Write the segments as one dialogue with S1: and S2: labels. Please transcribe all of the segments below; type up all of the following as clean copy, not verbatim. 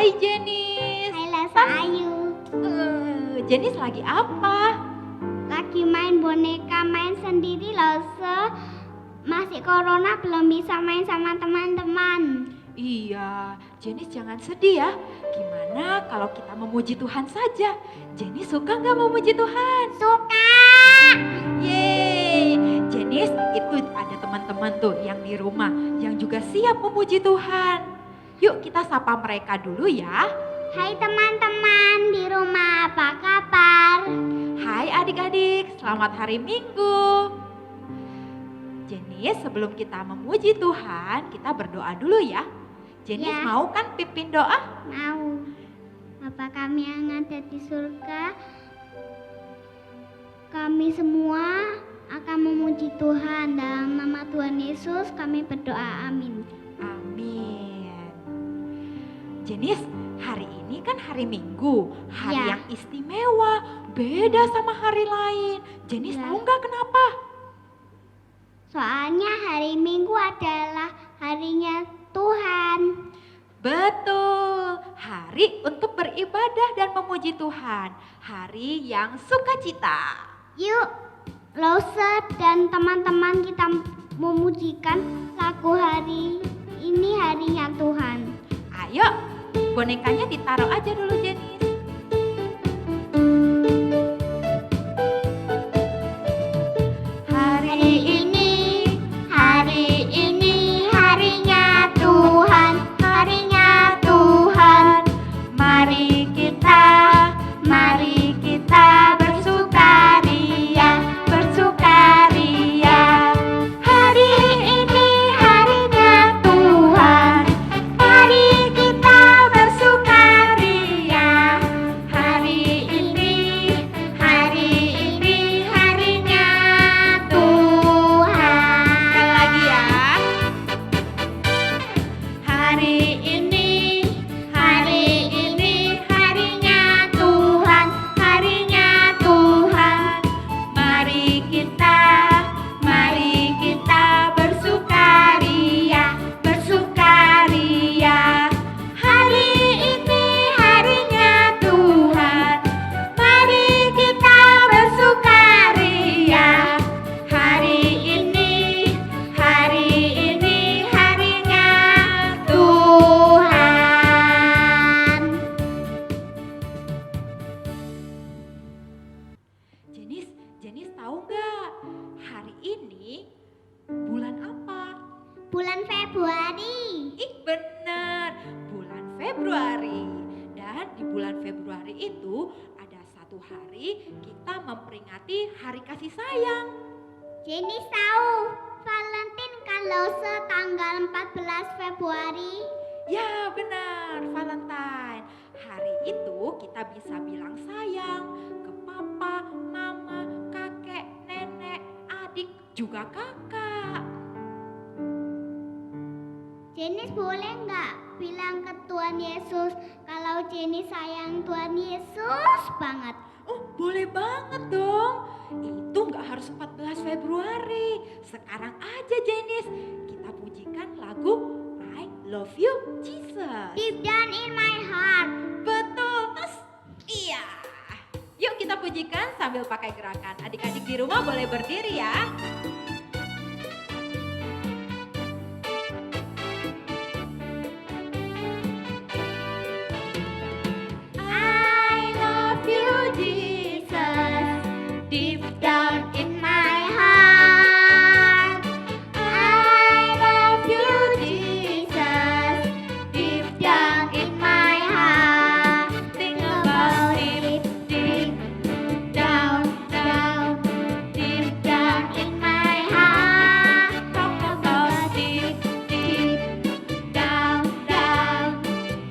S1: Hai Jenis.
S2: Hai Lasa Ayu.
S1: Jenis lagi apa?
S2: Lagi main boneka, main sendiri Lasa. Masih corona belum bisa main sama teman-teman.
S1: Iya, Jenis jangan sedih ya. Gimana kalau kita memuji Tuhan saja? Jenis suka nggak memuji Tuhan?
S2: Suka.
S1: Yeay, Jenis itu ada teman-teman tuh yang di rumah yang juga siap memuji Tuhan. Yuk kita sapa mereka dulu ya.
S2: Hai teman-teman di rumah, apa kabar?
S1: Hai adik-adik, selamat hari Minggu. Jenis sebelum kita memuji Tuhan, kita berdoa dulu ya. Jenis
S2: Ya.
S1: mau kan pimpin doa?
S2: Mau. Bapa kami yang ada di surga, kami semua akan memuji Tuhan. Dalam nama Tuhan Yesus kami berdoa, amin.
S1: Amin. Jenis, hari ini kan hari Minggu, hari
S2: Ya.
S1: yang istimewa, beda sama hari lain. Jenis
S2: Ya.
S1: tahu nggak kenapa?
S2: Soalnya hari Minggu adalah harinya Tuhan.
S1: Betul, hari untuk beribadah dan memuji Tuhan, hari yang sukacita.
S2: Yuk, Lose dan teman-teman kita memujikan lagu hari ini harinya Tuhan.
S1: Ayo, bonekanya ditaruh aja dulu Jenis.
S2: Hari ini harinya Tuhan, harinya Tuhan.
S1: Mari kita bersukaria, bersukaria. Hari ini harinya Tuhan, mari kita bersukaria. Hari ini harinya Tuhan. Sekali lagi ya. Hari ini harinya Tuhan, harinya Tuhan. Mari kita bersukaria, bersukaria. Hari ini harinya Tuhan, mari kita bersukaria. Hari ini harinya Tuhan. Jenis tahu nggak hari ini bulan apa?
S2: Bulan Februari.
S1: Ih bener, bulan Februari. Dan di bulan Februari itu ada satu hari kita memperingati hari kasih sayang.
S2: Jenny tahu Valentine kalau tanggal 14 Februari.
S1: Ya benar, Valentine. Hari itu kita bisa bilang sayang ke papa, mama, kakek, nenek, adik, juga kakak.
S2: Jenny boleh nggak bilang ke Tuhan Yesus kalau Jenny sayang Tuhan Yesus banget?
S1: Oh boleh banget dong. Itu nggak harus 14 Februari. Sekarang aja Jenis, kita pujikan lagu I Love You Jesus.
S2: Deep down in my heart.
S1: Betul, Mas. Iya. Yuk kita pujikan sambil pakai gerakan. Adik-adik di rumah boleh berdiri ya. I love you Jesus, deep down in my heart. I love you Jesus, deep down in my heart. Think about it, deep down, deep down in my heart. Talk about deep down,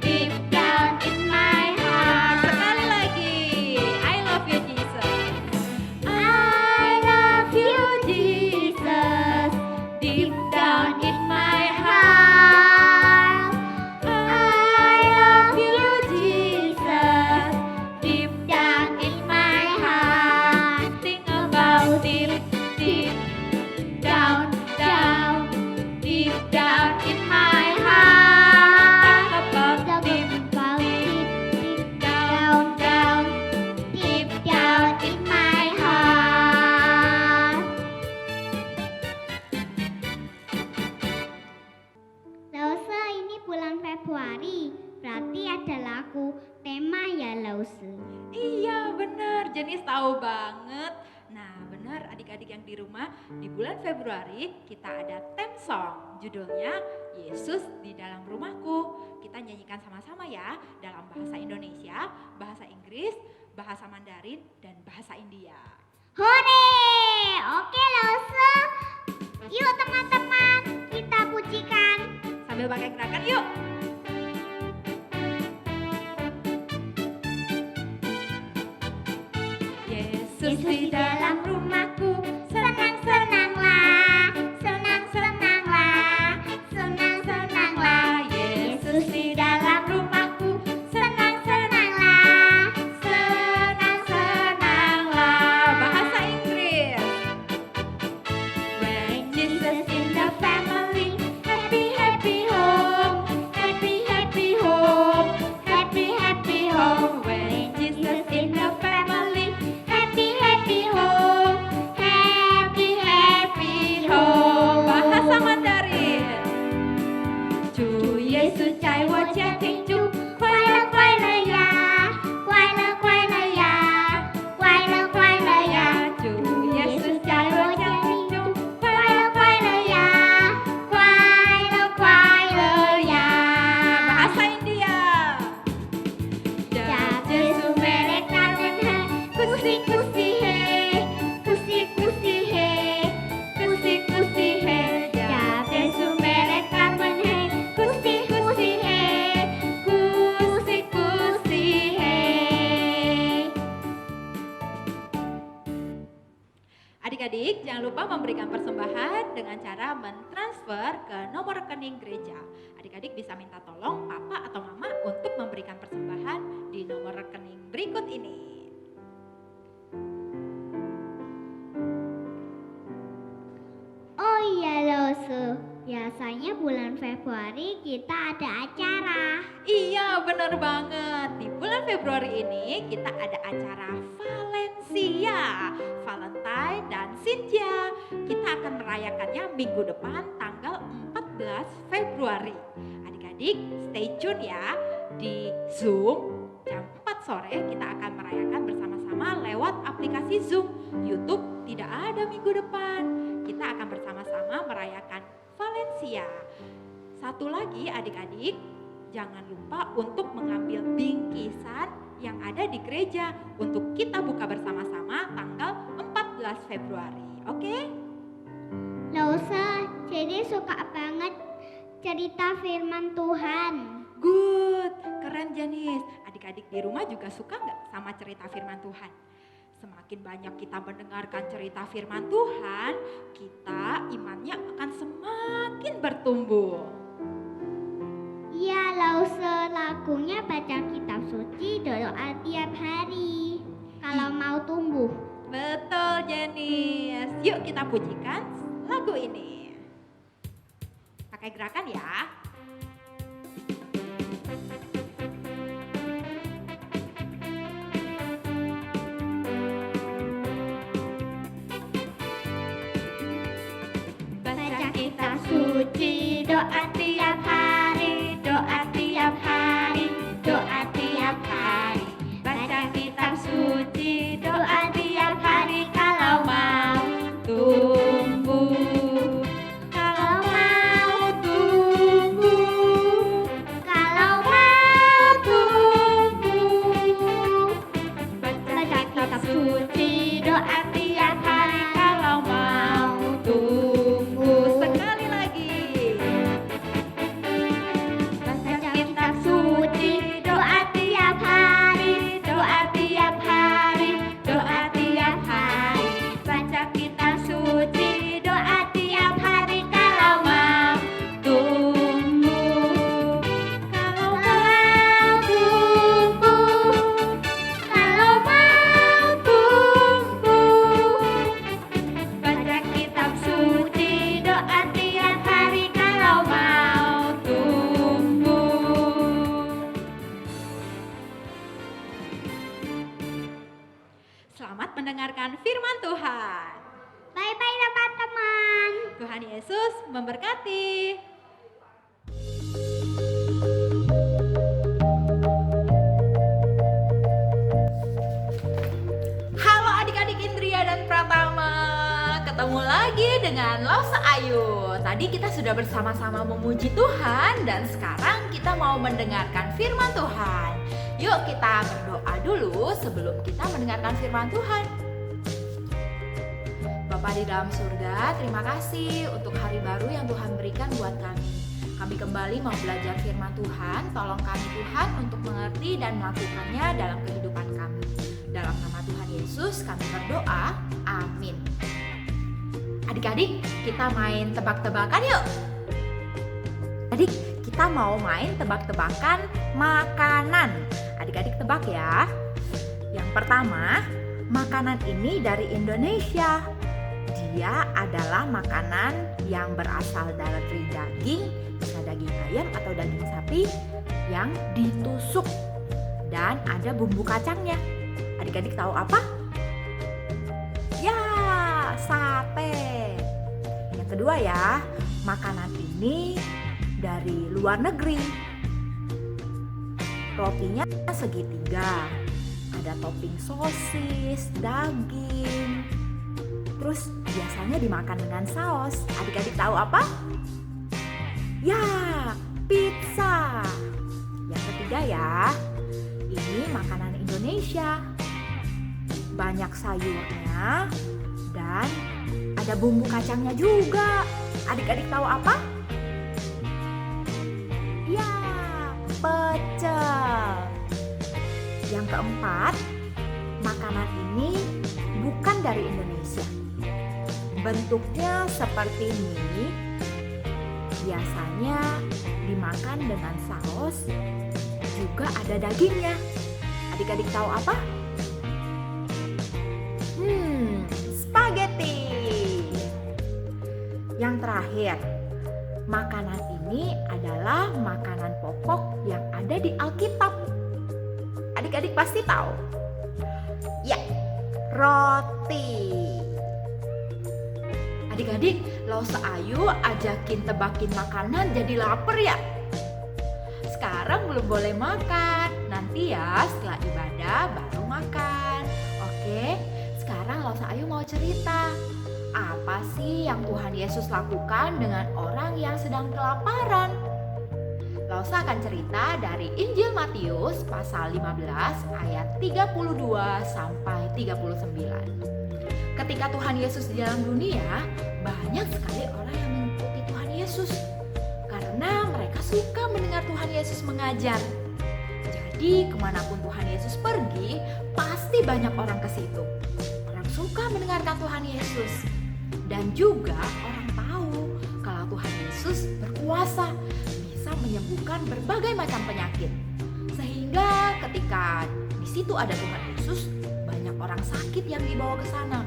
S1: deep down in my heart. Sekali lagi, I love you Jesus. I love you Jesus, deep down in my heart. I love you Jesus, deep down in my heart. Think about it, deep down, deep down in my heart. Talk about deep
S2: Februari, berarti ada lagu tema ya Lause.
S1: Iya benar, Jenis tahu banget. Nah benar adik-adik yang di rumah, di bulan Februari kita ada theme song. Judulnya Yesus di dalam rumahku. Kita nyanyikan sama-sama ya, dalam bahasa Indonesia, bahasa Inggris, bahasa Mandarin, dan bahasa India.
S2: Hore! Oke Lause. Yuk teman-teman, kita pujikan.
S1: Sambil pakai gerakan yuk. Yesus di dalam rumahku,
S2: Senang-senanglah, senang-senanglah, senang-senanglah.
S1: Yesus di dalam rumahku,
S2: Senang-senanglah,
S1: senang-senanglah. Bahasa Inggris. When Jesus in the family, happy happy home, happy happy home, happy happy home. When Jesus in the family, happy happy home, happy happy home. Bahasa Mandarin. 主耶稣在我家庭中，快乐快乐呀，快乐快乐呀，快乐快乐呀。主耶稣在我家庭中，快乐快乐呀，快乐快乐呀。Bahasa India. Jab Yesu mereka menang, kusi-kusi he, kusi-kusi he, kusi-kusi he. Jab Yesu mereka menang, kusi-kusi he, kusi-kusi he. Adik-adik, jangan lupa memberikan persembahan dengan cara mentransfer ke nomor rekening gereja. Adik-adik bisa minta tolong papa atau mama untuk memberikan persembahan di nomor rekening berikut ini.
S2: Oh iya Lause, biasanya bulan Februari kita ada acara.
S1: Iya benar banget, di bulan Februari ini kita ada acara Valencia, Valentine dan Cynthia. Kita akan merayakannya minggu depan tanggal 14 Februari. Adik-adik stay tune ya, di Zoom jam 4 sore kita akan merayakan bersama-sama lewat aplikasi Zoom. YouTube tidak ada minggu depan, kita akan bersama-sama merayakan Valencia. Satu lagi adik-adik, jangan lupa untuk mengambil bingkisan yang ada di gereja untuk kita buka bersama-sama tanggal 14 Februari. Oke?
S2: Lause, jadi suka banget cerita firman Tuhan.
S1: Good, keren Janis. Adik-adik di rumah juga suka nggak sama cerita firman Tuhan? Semakin banyak kita mendengarkan cerita firman Tuhan, kita imannya akan semakin bertumbuh.
S2: Iya Lause, lagunya baca kitab suci, doa tiap hari. Kalau mau tumbuh.
S1: Betul Janis. Yuk kita pujikan lagu ini. Pakai gerakan ya. Baca kitab suci, doa tiap hari, doa tiap hari, doa tiap hari. Baca kitab suci, doa tiap hari kalau mau tumbuh. Kalau mau tumbuh. Kalau mau tumbuh. Baca kitab suci, doa tiap hari kalau mau tumbuh. Sekali lagi. Baca kitab suci, doa tiap hari, doa tiap hari, doa tiap hari. Baca kitab suci, doa tiap hari kalau mau tumbuh. Kalau mau tumbuh. Kalau mau tumbuh. Baca kitab suci, doa tiap hari kalau mau tumbuh. Selamat mendengarkan firman Tuhan.
S2: Bye-bye teman-teman.
S1: Tuhan Yesus memberkati. dengan Lausa Ayu. Tadi kita sudah bersama-sama memuji Tuhan dan sekarang kita mau mendengarkan firman Tuhan. Yuk kita berdoa dulu sebelum kita mendengarkan firman Tuhan. Bapa di dalam surga, terima kasih untuk hari baru yang Tuhan berikan buat kami. Kami kembali mau belajar firman Tuhan. Tolong kami Tuhan untuk mengerti dan melakukannya dalam kehidupan kami. Dalam nama Tuhan Yesus kami berdoa. Amin. Adik-adik, kita main tebak-tebakan yuk. Adik, kita mau main tebak-tebakan makanan. Adik-adik tebak ya. Yang pertama, makanan ini dari Indonesia. Dia adalah makanan yang berasal dari daging, bisa daging ayam atau daging sapi yang ditusuk dan ada bumbu kacangnya. Adik-adik tahu apa? Ya, sate. Yang kedua ya, makanan ini dari luar negeri. Rotinya segitiga. Ada topping sosis, daging. Terus biasanya dimakan dengan saus. Adik-adik tahu apa? Ya, pizza. Yang ketiga ya, ini makanan Indonesia. Banyak sayurnya dan ada bumbu kacangnya juga. Adik-adik tahu apa? Ya, pecel. Yang keempat, makanan ini bukan dari Indonesia. Bentuknya seperti mie. Biasanya dimakan dengan saus, juga ada dagingnya. Adik-adik tahu apa? Spaghetti. Yang terakhir, makanan ini adalah makanan pokok yang ada di Alkitab. Adik-adik pasti tahu. Ya, roti. Adik-adik, Lausa Ayu ajakin tebakin makanan jadi lapar ya? Sekarang belum boleh makan. Nanti ya setelah ibadah baru makan. Oke, sekarang Lausa Ayu mau cerita. Apa sih yang Tuhan Yesus lakukan dengan orang yang sedang kelaparan? Lausa akan cerita dari Injil Matius pasal 15 ayat 32 sampai 39. Ketika Tuhan Yesus di dalam dunia, banyak sekali orang yang mengikuti Tuhan Yesus karena mereka suka mendengar Tuhan Yesus mengajar. Jadi kemanapun Tuhan Yesus pergi, pasti banyak orang ke situ. Orang suka mendengarkan Tuhan Yesus. Dan juga orang tahu kalau Tuhan Yesus berkuasa, bisa menyembuhkan berbagai macam penyakit. Sehingga ketika di situ ada Tuhan Yesus, banyak orang sakit yang dibawa ke sana.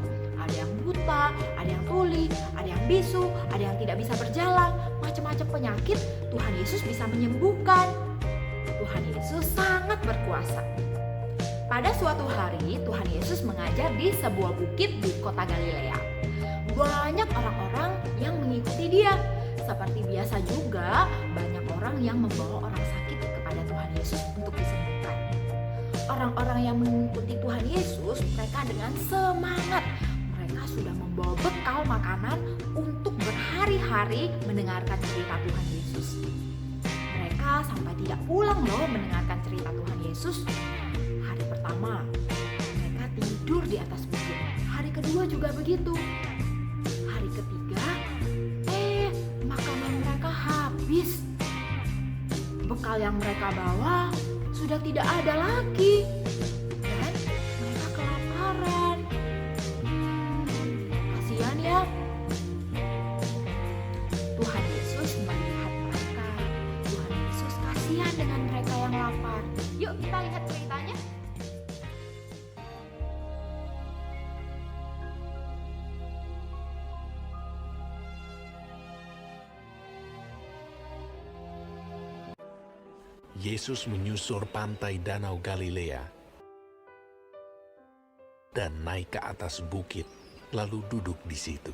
S1: Ada yang buta, ada yang tuli, ada yang bisu, ada yang tidak bisa berjalan. Macam-macam penyakit Tuhan Yesus bisa menyembuhkan. Tuhan Yesus sangat berkuasa. Pada suatu hari Tuhan Yesus mengajar di sebuah bukit di kota Galilea. Banyak orang-orang yang mengikuti dia. Seperti biasa juga banyak orang yang membawa orang sakit kepada Tuhan Yesus untuk disembuhkan. Orang-orang yang mengikuti Tuhan Yesus, mereka dengan semangat. Mereka sudah membawa bekal makanan untuk berhari-hari mendengarkan cerita Tuhan Yesus. Mereka sampai tidak pulang loh mendengarkan cerita Tuhan Yesus. Hari pertama mereka tidur di atas bukit. Hari kedua juga begitu. Hari ketiga, makanan mereka habis. Bekal yang mereka bawa sudah tidak ada lagi. Dan mereka kelaparan. Kasihan ya. Tuhan Yesus melihat mereka. Tuhan Yesus kasihan dengan mereka yang lapar. Yuk kita lihat ceritanya.
S3: Yesus menyusur pantai Danau Galilea dan naik ke atas bukit, lalu duduk di situ.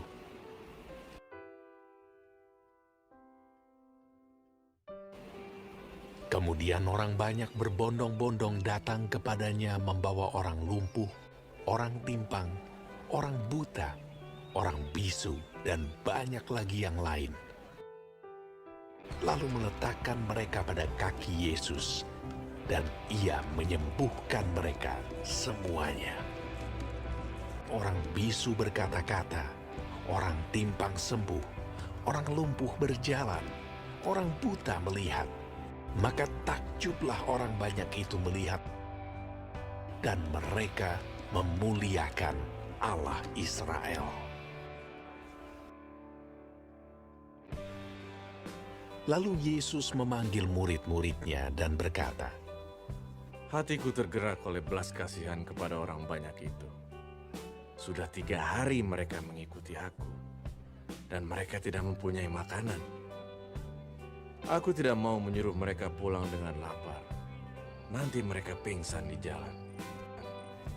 S3: Kemudian orang banyak berbondong-bondong datang kepadanya membawa orang lumpuh, orang timpang, orang buta, orang bisu, dan banyak lagi yang lain. Lalu meletakkan mereka pada kaki Yesus, dan Ia menyembuhkan mereka semuanya. Orang bisu berkata-kata, orang timpang sembuh, orang lumpuh berjalan, orang buta melihat. Maka takjublah orang banyak itu melihat, dan mereka memuliakan Allah Israel. Lalu Yesus memanggil murid-muridnya dan berkata,
S4: Hatiku tergerak oleh belas kasihan kepada orang banyak itu. Sudah 3 hari mereka mengikuti aku, dan mereka tidak mempunyai makanan. Aku tidak mau menyuruh mereka pulang dengan lapar. Nanti mereka pingsan di jalan.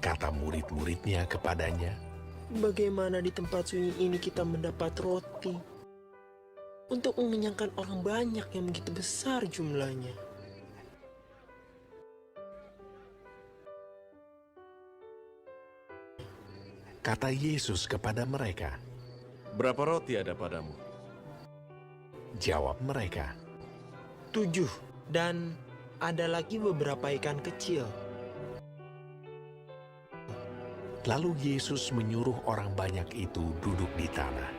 S3: kata murid-muridnya kepadanya,
S5: Bagaimana di tempat sunyi ini kita mendapat roti untuk mengenyangkan orang banyak yang begitu besar jumlahnya?
S3: kata Yesus kepada mereka.
S4: Berapa roti ada padamu?
S3: Jawab mereka,
S5: 7, dan ada lagi beberapa ikan kecil.
S3: lalu Yesus menyuruh orang banyak itu duduk di tanah.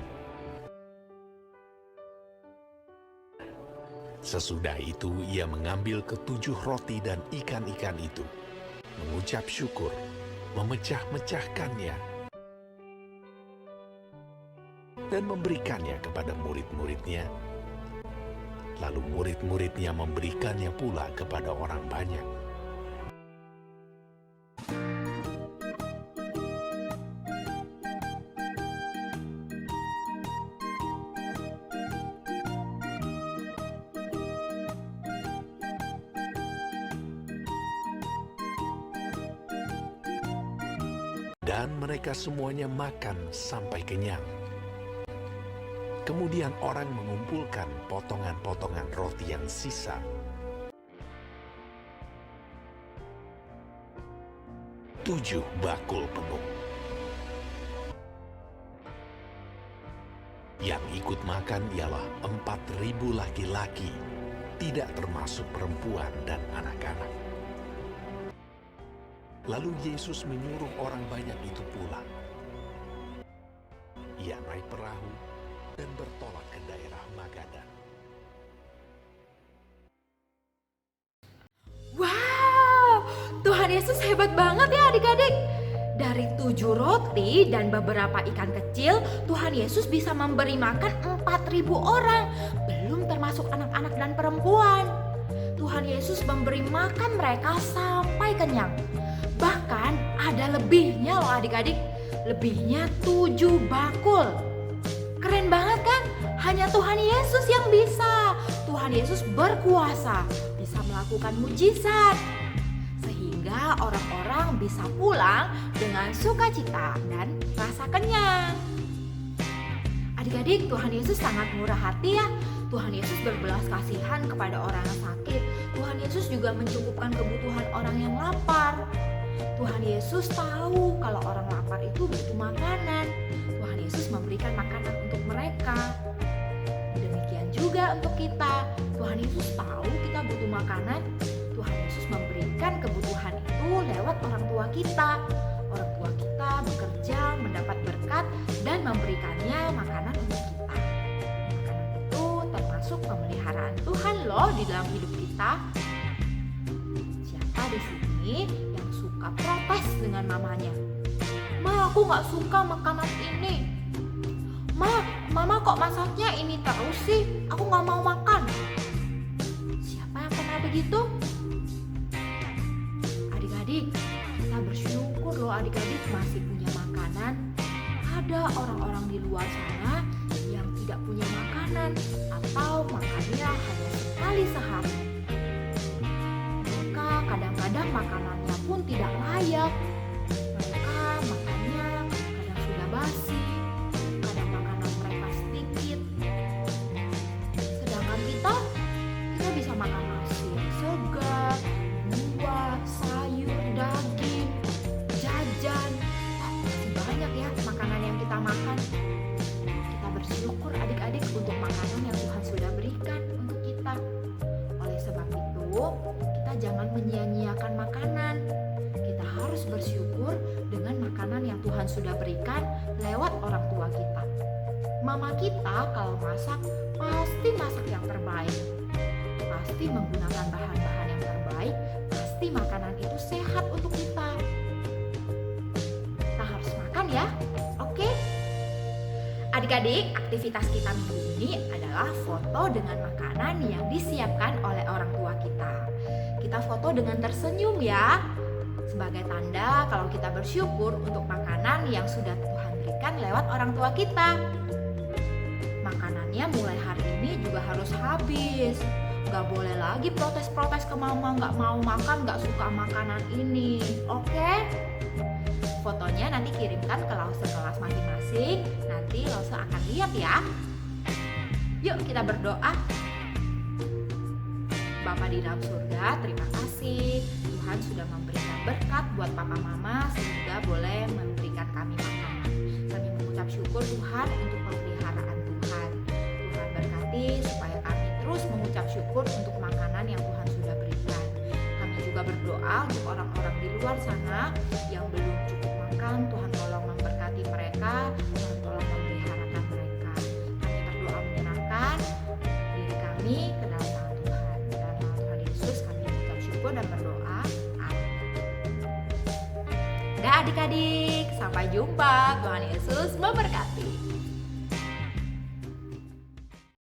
S3: Sesudah itu Ia mengambil ke-7 roti dan ikan-ikan itu, mengucap syukur, memecah-mecahkannya, dan memberikannya kepada murid-muridnya. Lalu murid-muridnya memberikannya pula kepada orang banyak. Dan mereka semuanya makan sampai kenyang. Kemudian orang mengumpulkan potongan-potongan roti yang sisa. Tujuh bakul penuh. Yang ikut makan ialah 4.000 laki-laki, tidak termasuk perempuan dan anak-anak. Lalu Yesus menyuruh orang banyak itu pulang. Ia naik perahu dan bertolak ke daerah Magadan.
S1: Wow, Tuhan Yesus hebat banget ya adik-adik. Dari 7 roti dan beberapa ikan kecil, Tuhan Yesus bisa memberi makan 4.000 orang, belum termasuk anak-anak dan perempuan. Tuhan Yesus memberi makan mereka sampai kenyang. Bahkan ada lebihnya loh adik-adik, lebihnya 7 bakul. Keren banget kan? Hanya Tuhan Yesus yang bisa. Tuhan Yesus berkuasa, bisa melakukan mujizat. Sehingga orang-orang bisa pulang dengan sukacita dan rasa kenyang. Adik-adik, Tuhan Yesus sangat murah hati ya. Tuhan Yesus berbelas kasihan kepada orang yang sakit. Tuhan Yesus juga mencukupkan kebutuhan orang yang lapar. Tuhan Yesus tahu kalau orang lapar itu butuh makanan. Tuhan Yesus memberikan makanan untuk mereka. Demikian juga untuk kita. Tuhan Yesus tahu kita butuh makanan. Tuhan Yesus memberikan kebutuhan itu lewat orang tua kita. Orang tua kita bekerja, mendapat berkat, dan memberikannya makanan untuk kita. Makanan itu termasuk pemeliharaan Tuhan loh di dalam hidup kita. Siapa di sini yang suka protes dengan mamanya? Ma, aku gak suka makanan ini. Ma, mama kok masaknya ini terus sih? Aku gak mau makan. Siapa yang pernah begitu? Adik-adik, kita bersyukur loh adik-adik masih punya makanan. Ada orang-orang di luar sana yang tidak punya makanan atau makannya hanya sekali sehari. Mereka kadang-kadang makanannya pun tidak layak. Mereka makannya kadang sudah basi, kadang makanan mereka sedikit. Sedangkan kita bisa makan nasi segar, buah, sayur, daging, jajan. Wah, masih banyak ya makanan yang kita makan. menyia-nyiakan makanan. Kita harus bersyukur dengan makanan yang Tuhan sudah berikan lewat orang tua kita. Mama kita kalau masak pasti masak yang terbaik. Pasti menggunakan bahan-bahan yang terbaik, pasti makanan itu sehat untuk kita. Kita harus makan ya, oke? Adik-adik, aktivitas kita minggu ini adalah foto dengan makanan yang disiapkan oleh orang tua kita. Kita foto dengan tersenyum ya, sebagai tanda kalau kita bersyukur untuk makanan yang sudah Tuhan berikan lewat orang tua kita. Makanannya mulai hari ini juga harus habis. Gak boleh lagi protes-protes ke mama, gak mau makan, gak suka makanan ini, oke? Fotonya nanti kirimkan ke Lause kelas masing-masing, nanti Lause akan lihat ya. Yuk kita berdoa. Bapa di dalam surga, terima kasih Tuhan sudah memberikan berkat buat papa mama sehingga boleh memberikan kami makanan. Kami mengucap syukur Tuhan untuk pemeliharaan Tuhan. Tuhan berkati supaya kami terus mengucap syukur untuk makanan yang Tuhan sudah berikan. Kami juga berdoa untuk orang-orang di luar sana yang belum cukup makan. Tuhan tolong memberkati mereka, Tuhan tolong memeliharakan mereka. Kami berdoa menyerahkan diri kami ke dalam tangan Tuhan. Dalam nama Tuhan Yesus kami mengucap syukur dan berdoa. Amin. Dah adik-adik, sampai jumpa. Tuhan Yesus memberkati.